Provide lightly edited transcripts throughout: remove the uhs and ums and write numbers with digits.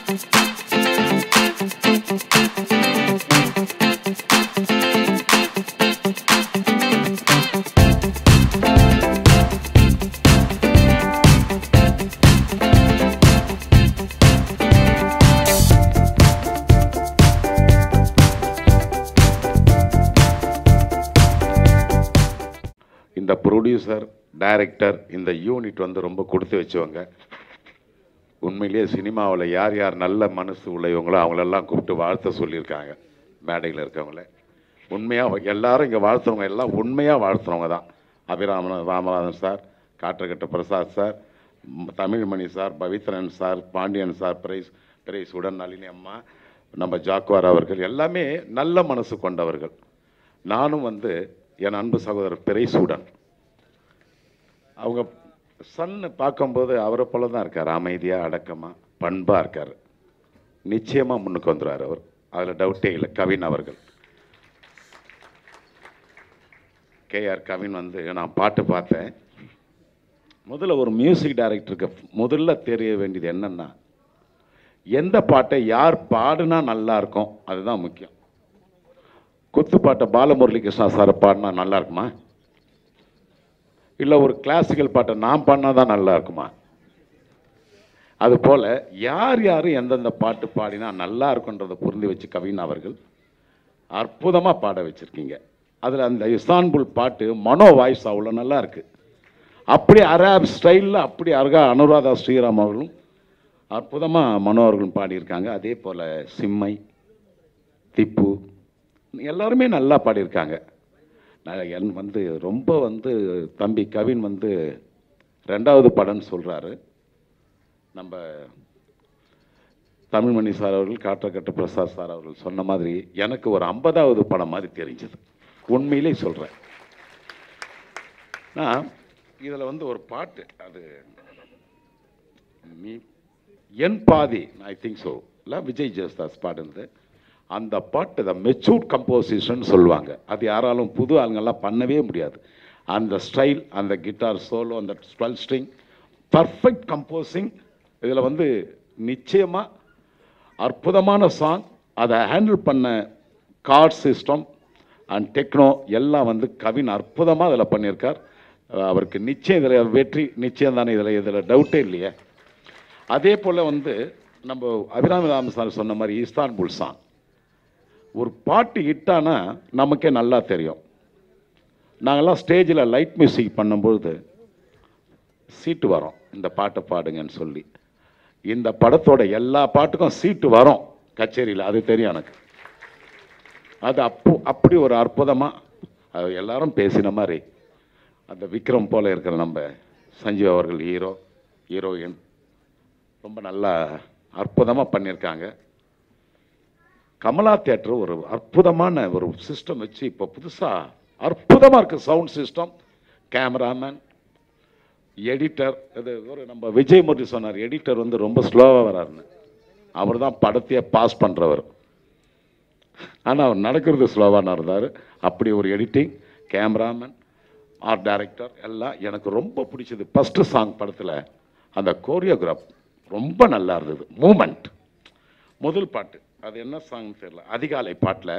இந்த producer director இந்த unit வந்து ரொம்ப கொடுத்து வச்சவங்க. உண்மையிலேயே சினிமாவில் யார் யார் நல்ல மனசு உள்ளவங்களோ அவங்களெல்லாம் கூப்பிட்டு வாழ்த்த சொல்லியிருக்காங்க மேடையில் இருக்கவங்கள. உண்மையாக எல்லாரும் இங்கே வாழ்த்துறவங்க எல்லாம் உண்மையாக வாழ்த்துறவங்க தான். ராமநாதன் சார், காற்றகட்ட Prasad sir, Tamilmani sir, Pavithran sir, Pandian sir, பிரைஸுடன் நளினி அம்மா, நம்ம ஜாக்குவார் அவர்கள் எல்லாமே நல்ல மனசு கொண்டவர்கள். நானும் வந்து என் அன்பு சகோதரர் பிரைஸுடன் அவங்க சன்னு பார்க்கும்போது அவரை போல தான் இருக்கார். அமைதியாக அடக்கமாக பண்பாக இருக்கார். நிச்சயமாக முன்னுக்கு வந்துடுவார் அவர், அதில் டவுட்டே இல்லை. கவின் அவர்கள், கேஆர் கவின் வந்து நான் பாட்டு பார்த்தேன். முதல்ல ஒரு மியூசிக் டைரக்டருக்கு முதல்ல தெரிய வேண்டியது என்னென்னா, எந்த பாட்டை யார் பாடுனா நல்லா இருக்கும் அதுதான் முக்கியம். குத்துப்பாட்டை பாலமுரளி கிருஷ்ணா சார் பாடினா நல்லா இருக்குமா, இல்லை ஒரு கிளாசிக்கல் பாட்டை நான் பாடினா தான் நல்லா இருக்குமா? அதுபோல் யார் யார் எந்தெந்த பாட்டு பாடினா நல்லா இருக்குன்றதை புரிந்து வச்சு கவின் அவர்கள் அற்புதமாக பாட வச்சுருக்கீங்க. அதில் அந்த இஸ்தான்புல் பாட்டு மனோ வாய்ஸ் அவ்வளோ நல்லா இருக்குது. அப்படி அரேப் ஸ்டைலில் அப்படி அனுராதா ஸ்ரீராம் அவர்களும் அற்புதமாக மனோ அவர்களும் பாடியிருக்காங்க. அதே போல் சிம்மை, திப்பு எல்லாருமே நல்லா பாடியிருக்காங்க. நான் வந்து ரொம்ப வந்து தம்பி கவின் வந்து 2வது படம்னு சொல்கிறாரு. நம்ம தமிழ்மணி சார் அவர்கள், காற்றகட்ட பிரசாத் சார் அவர்கள் சொன்ன மாதிரி எனக்கு ஒரு 50வது படம் மாதிரி தெரிஞ்சது. உண்மையிலே சொல்கிறேன். நான் இதில் வந்து ஒரு பாட்டு, அது நீ என் பாதி, ஐ திங்க் ஸோ இல்லை, விஜய் ஜெயஸ்தாஸ் பாடுனது. அந்த பாட்டு த மெச்சூர்ட் கம்போசிஷன் சொல்லுவாங்க. அது யாராலும் புது ஆளுங்கள்லாம் பண்ணவே முடியாது. அந்த ஸ்டைல், அந்த கிட்டார் சோலோ, அந்த 12 ஸ்ட்ரிங் பர்ஃபெக்ட் கம்போசிங். இதில் வந்து நிச்சயமாக அற்புதமான சாங். அதை ஹேண்டில் பண்ண கார்ட் சிஸ்டம் அண்ட் டெக்னோ எல்லாம் வந்து கவின் அற்புதமாக அதில் பண்ணியிருக்கார். அவருக்கு நிச்சயம் இதில் வெற்றி நிச்சயம் தானே, இதில் டவுட்டே இல்லையே. அதே போல் வந்து நம்ம அபிராமி ராமசாமி சொன்ன மாதிரி இஸ்தான்புல் சாங், ஒரு பாட்டு ஹிட்டானா நமக்கே நல்லா தெரியும். நாங்கள்லாம் ஸ்டேஜில் லைட் மியூசிக் பண்ணும்பொழுது சீட்டு வரும், இந்த பாட்டை பாடுங்கன்னு சொல்லி. இந்த படத்தோட எல்லா பாட்டுக்கும் சீட்டு வரும் கச்சேரியில், அது தெரியும் எனக்கு. அது அப்படி ஒரு அற்புதமாக அது எல்லாரும் பேசின மாதிரி அந்த விக்ரம் போல் இருக்கிற நம்ம சஞ்சீவ் அவர்கள் ஹீரோயின் ரொம்ப நல்லா அற்புதமாக பண்ணியிருக்காங்க. கமலா தியேட்டர் ஒரு அற்புதமான ஒரு சிஸ்டம் வச்சு இப்போ புதுசாக அற்புதமாக இருக்குது. Sound system, cameraman, editor. இது ஒரு நம்ம விஜயமூர்த்தி சொன்னார், எடிட்டர் வந்து ரொம்ப ஸ்லோவாக வராருன்னு. அவர் தான் படத்தையே பாஸ் பண்ணுறவர். ஆனால் அவர் நடக்கிறது ஸ்லோவாக இருந்தார். அப்படி ஒரு எடிட்டிங், கேமராமேன், ஆர்ட் டைரக்டர் எல்லாம் எனக்கு ரொம்ப பிடிச்சது. ஃபஸ்ட்டு சாங் படத்தில் அந்த கோரியோகிராஃப் ரொம்ப நல்லா இருந்தது. மூமெண்ட், முதல் பாட்டு அது என்ன சாங்னு தெரியல, அதிகாலை பாட்டில்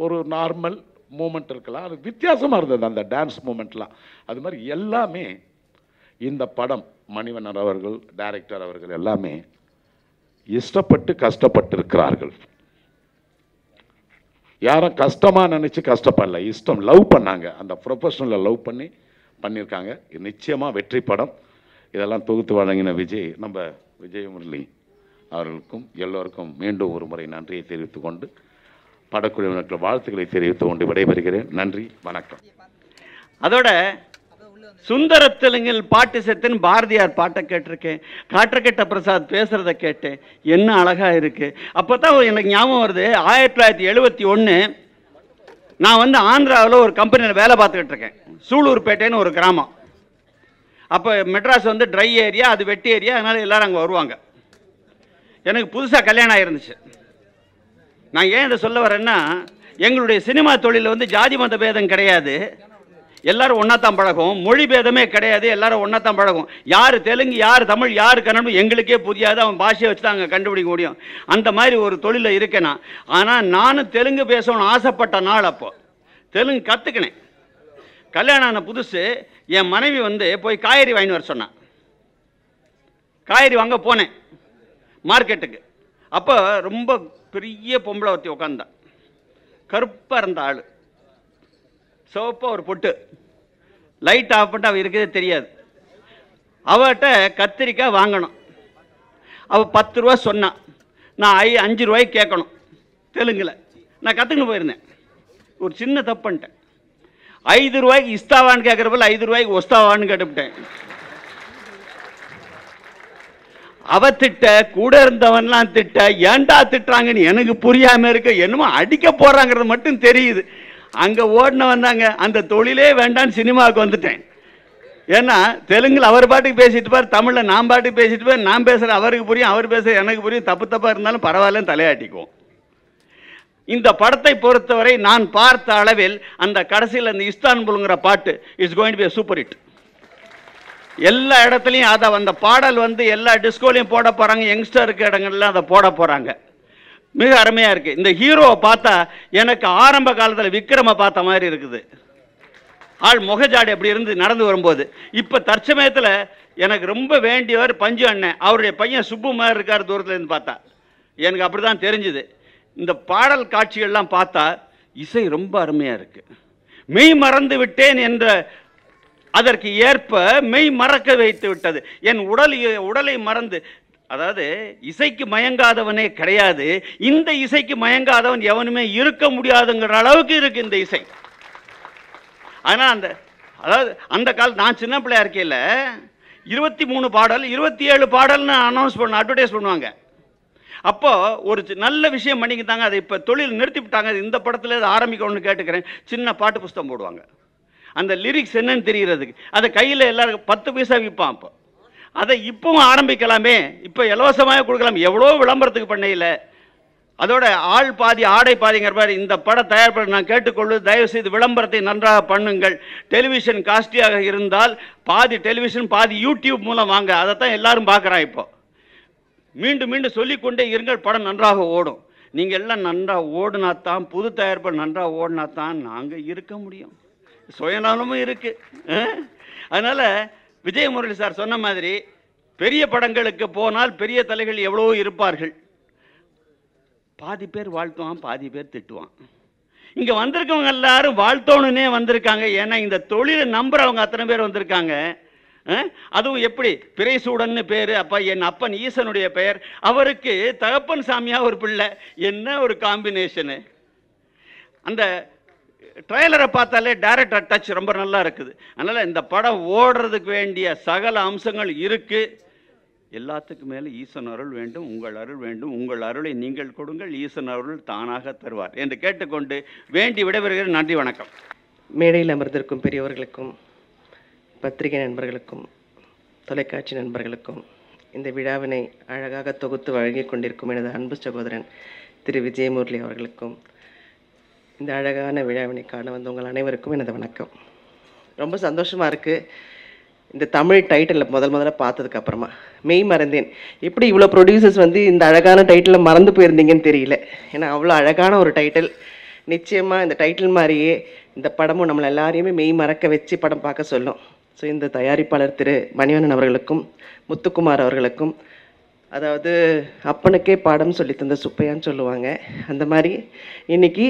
ஒரு நார்மல் மூமெண்ட் இருக்கலாம், அது வித்தியாசமாக இருந்தது அந்த டான்ஸ் மூமெண்ட்லாம். அது மாதிரி எல்லாமே இந்த படம் மணிவண்ணன் அவர்கள், டைரக்டர் அவர்கள் எல்லாமே இஷ்டப்பட்டு கஷ்டப்பட்டு இருக்கிறார்கள். யாரும் கஷ்டமாக நினச்சி கஷ்டப்படல, இஷ்டம், லவ் பண்ணாங்க. அந்த ப்ரொஃபஷனலில் லவ் பண்ணியிருக்காங்க. நிச்சயமாக வெற்றி படம். இதெல்லாம் தொகுத்து வழங்கின நம்ம விஜய் முரளி அவர்களுக்கும் எல்லோருக்கும் மீண்டும் ஒரு முறை நன்றியை தெரிவித்துக் கொண்டு படக்குழுவினருக்கு வாழ்த்துக்களை தெரிவித்துக் கொண்டு விடைபெறுகிறேன். நன்றி, வணக்கம். அதோட சுந்தர தெலுங்கில் பாட்டு செத்துன்னு பாரதியார் பாட்டை கேட்டிருக்கேன். காற்றகட்ட பிரசாத் பேசுகிறத கேட்டேன். என்ன அழகாக இருக்குது. அப்போ தான் எனக்கு ஞாபகம் வருது, 1971 நான் வந்து ஆந்திராவில் ஒரு கம்பெனியில் வேலை பார்த்துக்கிட்டு இருக்கேன். சூலூர்பேட்டைன்னு ஒரு கிராமம். அப்போ மெட்ராஸ் வந்து ட்ரை ஏரியா, அது வெட்டி ஏரியா, அதனால் எல்லோரும் அங்கே வருவாங்க. எனக்கு புதுசாக கல்யாணம் ஆகிருந்துச்சு. நான் ஏன் இதை சொல்ல வரேன்னா, எங்களுடைய சினிமா தொழிலில் வந்து ஜாதி மத பேதம் கிடையாது. எல்லாரும் ஒன்றா தான் பழகும், மொழி பேதமே கிடையாது, எல்லாரும் ஒன்றா தான் பழகும். யார் தெலுங்கு, யார் தமிழ், யார் கன்னடம் எங்களுக்கே புரியாது, அவன் பாஷையை வச்சு தான் அங்கே கண்டுபிடிக்க முடியும். அந்த மாதிரி ஒரு தொழிலில் இருக்கேன் நான். ஆனால் நானும் தெலுங்கு பேசணும்னு ஆசைப்பட்ட நாள் அப்போ தெலுங்கு கற்றுக்கினேன். கல்யாணம் ஆன புதுசு என் மனைவி வந்து போய் காய்கறி வாங்கின்னு வர சொன்னான். காய்கறி வாங்க போனேன் மார்க்கெட்டுக்கு. அப்போ ரொம்ப பெரிய பொம்பளை ஒருத்தி உட்காந்தான், கருப்பாக இருந்த ஆள், சிவப்பாக ஒரு பொட்டு, லைட் ஆஃப் பண்ணிட்டு அவள் இருக்கிறதே தெரியாது. அவட்ட கத்திரிக்காய் வாங்கணும். அவள் 10 ரூபா சொன்னான். நான் 5 ரூபாய்க்கு கேட்கணும் தெலுங்கில். நான் கற்றுக்கின்னு போயிருந்தேன். ஒரு சின்ன தப்பு பண்ணிட்டேன். 5 ரூபாய்க்கு இஸ்தாவான்னு கேட்குறப்பல 5 ரூபாய்க்கு ஒஸ்தாவான்னு கேட்டுவிட்டேன். அவ திட்ட, கூட இருந்தவன்லாம் திட்ட, ஏன்டா திட்டுறாங்கன்னு எனக்கு புரியாமல் இருக்க, என்னமோ அடிக்க போகிறாங்கிறது மட்டும் தெரியுது. அங்கே ஓடின வந்தாங்க, அந்த தொழிலே வேண்டான்னு சினிமாவுக்கு வந்துட்டேன். ஏன்னா தெலுங்கில் அவர் பாட்டுக்கு பேசிட்டு பார், தமிழில் நான் பாட்டுக்கு பேசிட்டு பார், நான் பேசுகிற அவருக்கு புரியும், அவர் பேசுகிற எனக்கு புரியும், தப்பு தப்பாக இருந்தாலும் பரவாயில்லன்னு தலையாட்டிக்குவோம். இந்த படத்தை பொறுத்தவரை நான் பார்த்த அளவில் அந்த கடைசியில் அந்த இஸ்தான்புல்ங்கிற பாட்டு it's going to be super hit. எல்லா இடத்துலையும் அதை, அந்த பாடல் வந்து எல்லா டிஸ்கோலையும் போட போகிறாங்க, யங்ஸ்டருக்கு இடங்கள்லாம் அதை போட போகிறாங்க. மிக அருமையாக இருக்குது. இந்த ஹீரோவை பார்த்தா எனக்கு ஆரம்ப காலத்தில் விக்ரமை பார்த்த மாதிரி இருக்குது. ஆள் முகஜாடு எப்படி இருந்து நடந்து வரும்போது. இப்போ தற்சமயத்தில் எனக்கு ரொம்ப வேண்டியவர் பஞ்சு அண்ணன், அவருடைய பையன் சுப்பு மாதிரி இருக்கார் தூரத்துலேருந்து பார்த்தா. எனக்கு அப்படி தான் தெரிஞ்சுது. இந்த பாடல் காட்சிகள்லாம் பார்த்தா இசை ரொம்ப அருமையாக இருக்குது. மெய் மறந்து விட்டேன் என்ற அதற்கு ஏற்ப மெய் மறக்க வைத்து விட்டது. என் உடலை மறந்து, அதாவது இசைக்கு மயங்காதவனே கிடையாது, இந்த இசைக்கு மயங்காதவன் எவனுமே இருக்க முடியாதுங்கிற அளவுக்கு இருக்கு இந்த இசை. ஆனால் அதாவது அந்த காலம் நான் சின்ன பிள்ளையா இருக்கையில் 23 பாடல் 27 பாடல்னு அனௌன்ஸ் பண்ண, அட்வர்டைஸ் பண்ணுவாங்க. அப்போ ஒரு நல்ல விஷயம் பண்ணிக்கிட்டாங்க. அதை இப்போ தொழில் நிறுத்திவிட்டாங்க. இந்த படத்தில் அதை ஆரம்பிக்கணும்னு கேட்டுக்கிறேன். சின்ன பாட்டு புஸ்தகம் போடுவாங்க, அந்த லிரிக்ஸ் என்னன்னு தெரிகிறதுக்கு. அதை கையில் எல்லாருக்கும் 10 பைசா விற்பான். அப்போ அதை இப்பவும் ஆரம்பிக்கலாமே, இப்போ இலவசமாக கொடுக்கலாம். எவ்வளோ விளம்பரத்துக்கு பண்ணையில் அதோட ஆள் பாதி ஆடை பாதிங்கிற மாதிரி இந்த படம் தயார் பண்ண நான் கேட்டுக்கொள்வது, தயவுசெய்து விளம்பரத்தை நன்றாக பண்ணுங்கள். டெலிவிஷன் காஸ்ட்லியாக இருந்தால் பாதி டெலிவிஷன் பாதி யூடியூப் மூலம் வாங்க. அதைத்தான் எல்லாரும் பார்க்குறான். இப்போ மீண்டும் மீண்டும் சொல்லிக்கொண்டே இருங்கள், படம் நன்றாக ஓடும். நீங்கள் எல்லாம் நன்றாக ஓடினா தான், புது தயாரிப்பு நன்றாக ஓடினா தான் நாங்கள் இருக்க முடியும். சுயநலமும் இருக்குது. அதனால் விஜய் முரளி சார் சொன்ன மாதிரி பெரிய படங்களுக்கு போனால் பெரிய தலைகள் எவ்வளோ இருப்பார்கள். பாதி பேர் வாழ்த்துவான், பாதி பேர் திட்டுவான். இங்கே வந்திருக்கவங்க எல்லாரும் வாழ்த்தோணுன்னே வந்திருக்காங்க. ஏன்னா இந்த தொழிலை நம்புறவங்க அத்தனை பேர் வந்திருக்காங்க. அதுவும் எப்படி பிறைசூடன்னு பேர். அப்பா என் அப்பன் ஈசனுடைய பெயர், அவருக்கு தகப்பன் சாமியா ஒரு பிள்ளை. என்ன ஒரு காம்பினேஷனு. அந்த ட்ரெய்லரை பார்த்தாலே டைரக்டர் டச் ரொம்ப நல்லா இருக்குது. அதனால் இந்த படம் ஓடுறதுக்கு வேண்டிய சகல அம்சங்கள் இருக்குது. எல்லாத்துக்கும் மேலே ஈசன் அருள் வேண்டும், உங்கள் அருள் வேண்டும். உங்கள் அருளை நீங்கள் கொடுங்கள், ஈசன் அருள் தானாக தருவார் என்று கேட்டுக்கொண்டு வேண்டி விடைபெறுகிறேன். நன்றி, வணக்கம். மேடையில் அமர்ந்திருக்கும் பெரியவர்களுக்கும், பத்திரிகை நண்பர்களுக்கும், தொலைக்காட்சி நண்பர்களுக்கும், இந்த விழாவினை அழகாக தொகுத்து வழங்கி கொண்டிருக்கும் எனது அன்பு சகோதரன் திரு விஜயமுரளி அவர்களுக்கும், இந்த அழகான விழாவினை காண வந்த உங்கள் அனைவருக்கும் எனது வணக்கம். ரொம்ப சந்தோஷமாக இருக்குது. இந்த தமிழ் டைட்டிலில் முதல்ல பார்த்ததுக்கப்புறமா மெய் மறந்தேன். எப்படி இவ்வளோ ப்ரொடியூசர்ஸ் வந்து இந்த அழகான டைட்டிலில் மறந்து போயிருந்தீங்கன்னு தெரியல. ஏன்னா அவ்வளோ அழகான ஒரு டைட்டில். நிச்சயமாக இந்த டைட்டில் மாதிரியே இந்த படமும் நம்மளை எல்லாரையுமே மெய் மறக்க வச்சு படம் பார்க்க சொல்லும். ஸோ இந்த தயாரிப்பாளர் திரு மணிவண்ணன் அவர்களுக்கும், முத்துக்குமார் அவர்களுக்கும், அதாவது அப்பனுக்கே பாடம் சொல்லி தந்த சுப்பையான்னு சொல்லுவாங்க, அந்த மாதிரி இன்னைக்கு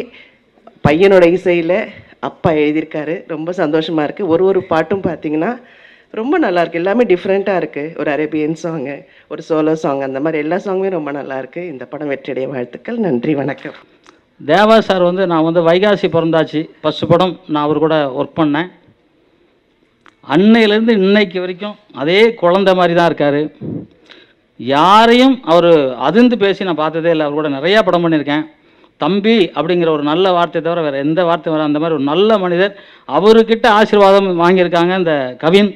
பையனோட இசையில் அப்பா எழுதியிருக்காரு. ரொம்ப சந்தோஷமாக இருக்குது. ஒரு பாட்டும் பார்த்தீங்கன்னா ரொம்ப நல்லாயிருக்கு. எல்லாமே டிஃப்ரெண்ட்டாக இருக்குது. ஒரு அரேபியன் சாங்கு, ஒரு சோலோ சாங், அந்த மாதிரி எல்லா சாங்குமே ரொம்ப நல்லாயிருக்கு. இந்த படம் வெற்றியடைய வாழ்த்துக்கள். நன்றி, வணக்கம். தேவா சார் வந்து நான் வைகாசி பிறந்தாச்சு ஃபஸ்ட்டு படம் நான் அவர் கூட ஒர்க் பண்ணேன். அன்னையிலேருந்து இன்னைக்கு வரைக்கும் அதே குழந்தை மாதிரி தான் இருக்கார். யாரையும் அவர் அதிர்ந்து பேசி நான் பார்த்ததே இல்லை. அவர் கூட நிறையா படம் பண்ணியிருக்கேன். தம்பி அப்படிங்கிற ஒரு நல்ல வார்த்தை தவிர வேறு எந்த வார்த்தை வர அந்த மாதிரி ஒரு நல்ல மனிதர். அவர்கிட்ட ஆசீர்வாதம் வாங்கியிருக்காங்க இந்த கவின்.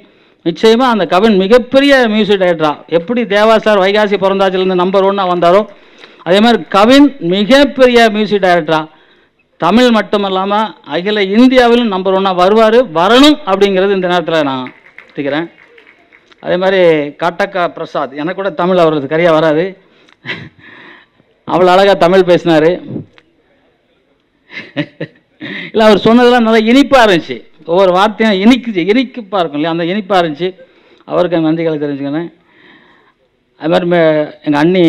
நிச்சயமாக அந்த கவின் மிகப்பெரிய மியூசிக் டைரக்டரா. எப்படி தேவா சார் வைகாசி பிறந்தாச்சிலேருந்து நம்பர் 1 வந்தாரோ அதே மாதிரி கவின் மிகப்பெரிய மியூசிக் டைரக்டரா. தமிழ் மட்டும் இல்லாமல் அகில இந்தியாவிலும் நம்பர் 1 வருவார், வரணும் அப்படிங்கிறது இந்த நேரத்தில் நான் எடுத்துக்கிறேன். அதே மாதிரி காட்டக்கா பிரசாத், எனக்கு கூட தமிழ் அவர்களுக்கு சரியாக வராது, அவ்வளோ அழகாக தமிழ் பேசினார். இல்லை, அவர் சொன்னதெல்லாம் நல்லா இனிப்பாக இருந்துச்சு, ஒவ்வொரு வார்த்தையும் இனிப்பாக இருக்கும் இல்லையா, அந்த இனிப்பாக இருந்துச்சு. அவருக்கு என் நன்றிகளை தெரிஞ்சுக்கிறேன். அது மாதிரி எங்கள் அண்ணி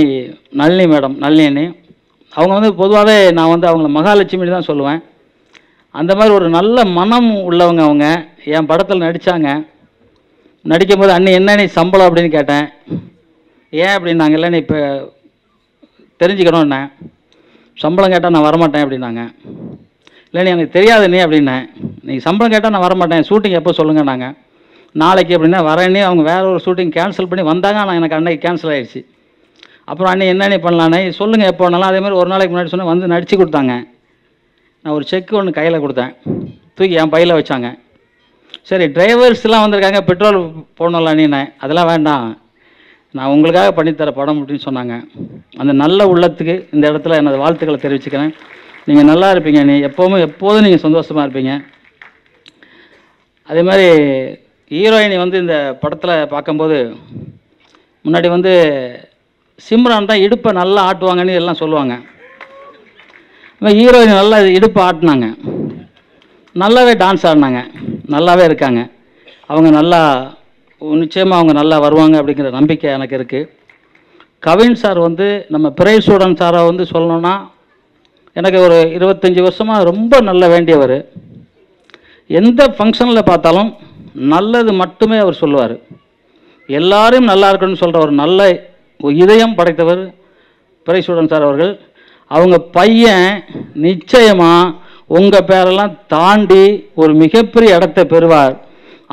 நளினி மேடம், நளினி அண்ணி, அவங்க வந்து பொதுவாகவே நான் வந்து அவங்கள மகாலட்சுமின்னு தான் சொல்லுவேன். அந்த மாதிரி ஒரு நல்ல மனம் உள்ளவங்க. அவங்க என் படத்தில் நடித்தாங்க. நடிக்கும்போது அண்ணி என்ன நீ சம்பளம் அப்படின்னு கேட்டேன். ஏன் அப்படின்னாங்க. இல்லை, நீ இப்போ தெரிஞ்சுக்கணும்னே, சம்பளம் கேட்டால் நான் வரமாட்டேன் அப்படின்னாங்க. இல்லை, நீ எனக்கு தெரியாது நீ அப்படின்னேன். நீங்கள் சம்பளம் கேட்டால் நான் வரமாட்டேன், ஷூட்டிங் எப்போ சொல்லுங்கள். நாங்கள் நாளைக்கு அப்படின்னா வரேன்னே. அவங்க வேறு ஒரு ஷூட்டிங் கேன்சல் பண்ணி வந்தாங்க. ஆனால் எனக்கு அன்னைக்கு கேன்சல் ஆகிடுச்சு. அப்புறம் அண்ணி என்ன பண்ணலான்னே, சொல்லுங்கள் எப்போ வேணாலும். அதே மாதிரி ஒரு நாளைக்கு முன்னாடி சொன்னால் வந்து நடித்து கொடுத்தாங்க. நான் ஒரு செக்கு ஒன்று கையில் கொடுத்தேன், தூக்கி என் பையில் வச்சாங்க. சரி, டிரைவர்ஸ்லாம் வந்திருக்காங்க, பெட்ரோல் போடணும்ல அண்ணினேன். அதெல்லாம் வேண்டாம், நான் உங்களுக்காக பண்ணித்தர படம் அப்படின்னு சொன்னாங்க. அந்த நல்ல உள்ளத்துக்கு இந்த இடத்துல எனது வாழ்த்துக்களை தெரிவிச்சுக்கிறேன். நீங்கள் நல்லா இருப்பீங்க, நீ எப்போதும் நீங்கள் சந்தோஷமாக இருப்பீங்க. அதே மாதிரி ஹீரோயினி வந்து இந்த படத்தில் பார்க்கும்போது, முன்னாடி வந்து சிம்ரான் தான் இடுப்பை நல்லா ஆட்டுவாங்கன்னு எல்லாம் சொல்லுவாங்க. ஹீரோயினி நல்லா இடுப்பை ஆட்டினாங்க, நல்லாவே டான்ஸ் ஆடினாங்க, நல்லாவே இருக்காங்க. அவங்க நல்லா, நிச்சயமாக அவங்க நல்லா வருவாங்க அப்படிங்கிற நம்பிக்கை எனக்கு இருக்குது. கவின் சார் வந்து நம்ம பிறை ஸ்டூடெண்ட் சாரை வந்து சொல்லணுன்னா, எனக்கு ஒரு 25 வருஷமாக ரொம்ப நல்ல வேண்டியவர். எந்த ஃபங்க்ஷனில் பார்த்தாலும் நல்லது மட்டுமே அவர் சொல்லுவார். எல்லாரையும் நல்லா இருக்கணும்னு சொல்கிற ஒரு நல்ல இதயம் படைத்தவர் பிறை ஸ்டூடெண்ட் சார் அவர்கள். அவங்க பையன் நிச்சயமாக உங்கள் பேரெல்லாம் தாண்டி ஒரு மிகப்பெரிய இடத்தை பெறுவார்.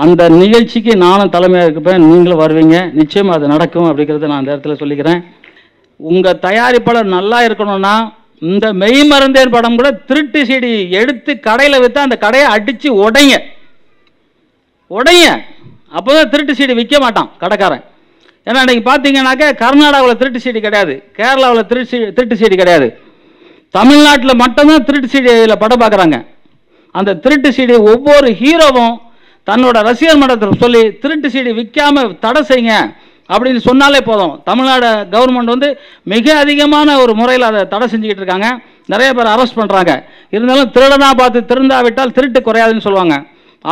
அந்த நிகழ்ச்சிக்கு நானும் தலைமையாக இருப்பேன், நீங்களும் வருவீங்க, நிச்சயமாக அது நடக்கும் அப்படிங்கிறத நான் அந்த இடத்துல சொல்லிக்கிறேன். உங்கள் தயாரிப்பாளர் நல்லா இருக்கணும்னா, இந்த மெய் மருந்தேன் படம் கூட திருட்டு சீடி எடுத்து கடையில் விற்றா அந்த கடையை அடித்து உடைங்க, அப்போ தான் திருட்டு சீடி விற்க மாட்டான் கடைக்காரன். ஏன்னா இன்றைக்கி பார்த்தீங்கன்னாக்கா கர்நாடகாவில் திருட்டு சீடி கிடையாது, கேரளாவில் திருட்டு சீடி கிடையாது, தமிழ்நாட்டில் மட்டும்தான் திருட்டு சீடியில் படம் பார்க்குறாங்க. அந்த திருட்டு சீடி ஒவ்வொரு ஹீரோவும் தன்னோட ரசிகர் மன்றத்தில் சொல்லி திருட்டு சீடி விற்காமல் தடை செய்யுங்க அப்படின்னு சொன்னாலே போதும். தமிழ்நாடு கவர்மெண்ட் வந்து மிக அதிகமான ஒரு முறையில் அதை தடை செஞ்சுக்கிட்டு இருக்காங்க. நிறைய பேர் அரெஸ்ட் பண்ணுறாங்க. இருந்தாலும் திருடனாக பார்த்து திருந்தாவிட்டால் திருட்டு குறையாதுன்னு சொல்லுவாங்க.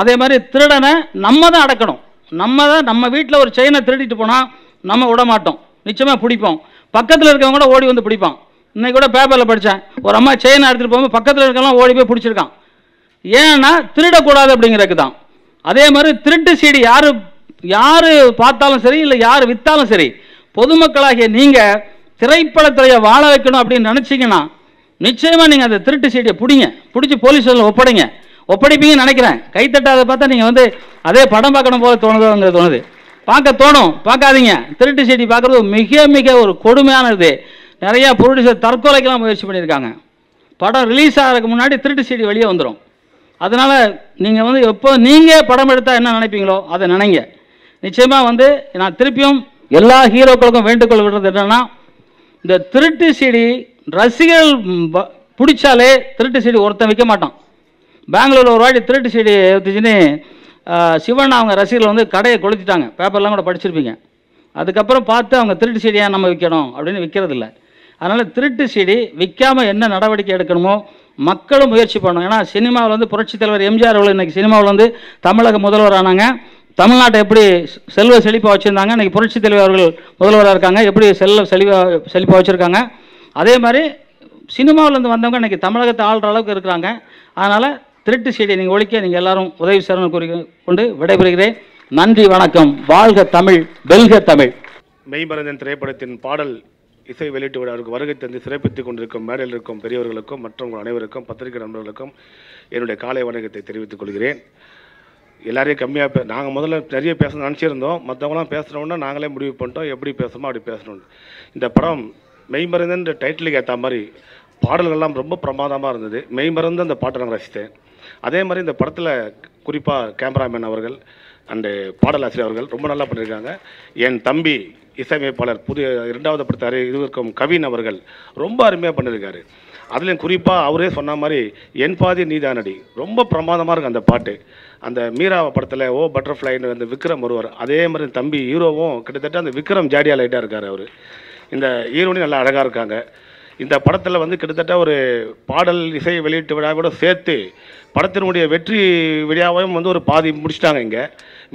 அதே மாதிரி திருடனை நம்ம தான் அடக்கணும். நம்ம வீட்டில் ஒரு செயினை திருடிட்டு போனால் நம்ம விட மாட்டோம், நிச்சயமாக பிடிப்போம். பக்கத்தில் இருக்கவங்க கூட ஓடி வந்து பிடிப்பான். இன்னைக்கு கூட பேப்பரில் படித்தேன், ஒரு அம்மா செயினை எடுத்துகிட்டு போகும்போது பக்கத்தில் இருக்கவங்களாம் ஓடி போய் பிடிச்சிருக்கான். ஏன்னா திருடக்கூடாது அப்படிங்கிறதுக்கு தான். அதே மாதிரி திருட்டு சீடி யார் பார்த்தாலும் சரி, இல்லை யார் விற்றாலும் சரி, பொதுமக்களாகிய நீங்கள் திரைப்படத்துறையை வாழ வைக்கணும் அப்படின்னு நினச்சிங்கன்னா நிச்சயமாக நீங்கள் அந்த திருட்டு சீடியை பிடிச்சி போலீஸ் ஸ்டேஷனில் ஒப்படைப்பீங்கன்னு நினைக்கிறேன். கைத்தட்டாத பார்த்தா நீங்கள் வந்து அதே படம் பார்க்கணும் போல தோணுது. பார்க்க தோணும், பார்க்காதீங்க. திருட்டு சீடி பார்க்குறது மிக மிக ஒரு கொடுமையானது. நிறையா ப்ரொடியூசர் தற்கொலைக்கெல்லாம் முயற்சி பண்ணியிருக்காங்க. படம் ரிலீஸ் ஆகிறதுக்கு முன்னாடி திருட்டு சீடி வெளியே வந்துடும். அதனால் நீங்கள் வந்து எப்போ நீங்கள் படம் எடுத்தால் என்ன நினைப்பீங்களோ அதை நினைங்க. நிச்சயமாக வந்து நான் திருப்பியும் எல்லா ஹீரோக்களுக்கும் வேண்டுகோள் விடுறது என்னென்னா, இந்த திருட்டு சீடி ரசிகர்கள் பிடிச்சாலே திருட்டு சீடி ஒருத்தன் விற்க மாட்டான். பெங்களூரில் ஒரு வாட்டி திருட்டு சீடி எடுத்துச்சுன்னு சிவன் அவங்க ரசிகர்கள் வந்து கடையை கொளுத்திட்டாங்க. பேப்பர்லாம் கூட படிச்சிருப்பீங்க. அதுக்கப்புறம் பார்த்து அவங்க திருட்டு சீடியை நம்ம விற்கணும் அப்படின்னு விற்கிறதில்ல. அதனால் திருட்டு சீடி விற்காமல் என்ன நடவடிக்கை எடுக்கணுமோ மக்களும் முயற்சி பண்ணணும். ஏன்னா சினிமாவில் வந்து புரட்சித் தலைவர் எம்ஜிஆர் அவர்கள் இன்றைக்கி சினிமாவில் வந்து தமிழக முதல்வர் ஆனாங்க. தமிழ்நாட்டை எப்படி செல்வ செழிப்பாக வச்சுருந்தாங்க, இன்றைக்கி புரட்சித் தலைவர் அவர்கள் முதல்வராக இருக்காங்க, எப்படி செழிப்பாக வச்சுருக்காங்க. அதே மாதிரி சினிமாவிலேருந்து வந்தவங்க இன்றைக்கி தமிழகத்தை ஆள்ற அளவுக்கு இருக்கிறாங்க. அதனால் திருட்டு சீடியை நீங்கள் ஒழிக்க நீங்கள் எல்லாரும் உதவி செய்யணும்னு கூறிக்கொண்டு விடைபெறுகிறேன். நன்றி, வணக்கம். வாழ்க தமிழ், வெல்க தமிழ். மெய்மருந்தன் திரைப்படத்தின் பாடல் இசை வெளியீட்டு விழாவிற்கு வருகை தந்து சிறப்பித்துக் கொண்டிருக்கும் மேடையில் இருக்கும் பெரியவர்களுக்கும் மற்றும் அனைவருக்கும் பத்திரிகை நண்பர்களுக்கும் என்னுடைய காலை வணக்கத்தை தெரிவித்துக் கொள்கிறேன். எல்லாரையும் கம்மியாக நாங்கள் முதல்ல நிறைய பேசணும்னு நினச்சிருந்தோம். மற்றவங்களாம் பேசுகிறோன்னா நாங்களே முடிவு பண்ணிட்டோம் எப்படி பேசணுமோ அப்படி பேசணும். இந்த படம் மெய்மருந்தன் டைட்டிலுக்கு ஏற்ற மாதிரி பாடல்கள்லாம் ரொம்ப பிரமாதமாக இருந்தது. மெய்மருந்து அந்த பாட்டை நாங்கள் ரசித்தேன். அதே மாதிரி இந்த படத்தில் குறிப்பாக கேமராமேன் அவர்கள், அண்டு பாடலாசிரியர் அவர்கள் ரொம்ப நல்லா பண்ணியிருக்காங்க. என் தம்பி இசையமைப்பாளர் புதிய 2வது படத்தார் இதுவரைக்கும் கவின் அவர்கள் ரொம்ப அருமையாக பண்ணியிருக்காரு. அதுலேயும் குறிப்பாக அவரே சொன்ன மாதிரி என் பாதி நீதானடி ரொம்ப பிரமாதமாக இருக்கும் அந்த பாட்டு. அந்த மீரா படத்தில் ஓ பட்டர்ஃப்ளைன்னு அந்த விக்ரம் வருவார், அதே மாதிரி தம்பி ஹீரோவும் கிட்டத்தட்ட அந்த விக்ரம் ஜாடியா லைட்டாக இருக்கார் அவர். இந்த ஹீரோனி நல்லா அழகாக இருக்காங்க. இந்த படத்தில் வந்து கிட்டத்தட்ட ஒரு பாடல் இசை வெளியீட்டு விழாவோட சேர்த்து படத்தினுடைய வெற்றி விழாவையும் வந்து ஒரு பாதி முடிச்சிட்டாங்க. இங்கே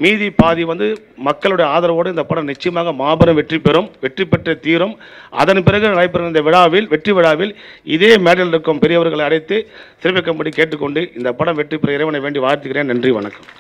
மீதி பாதி வந்து மக்களுடைய ஆதரவோடு இந்த படம் நிச்சயமாக மாபெரும் வெற்றி பெறும், வெற்றி பெற்ற தீரும். அதன் பிறகு நடைபெறும் இந்த விழாவில், வெற்றி விழாவில் இதே மேடையில் இருக்கும் பெரியவர்களை அழைத்து சிறப்பிக்கும்படி கேட்டுக்கொண்டு இந்த படம் வெற்றி பெற இறைவனை வேண்டி வாழ்த்துகிறேன். நன்றி, வணக்கம்.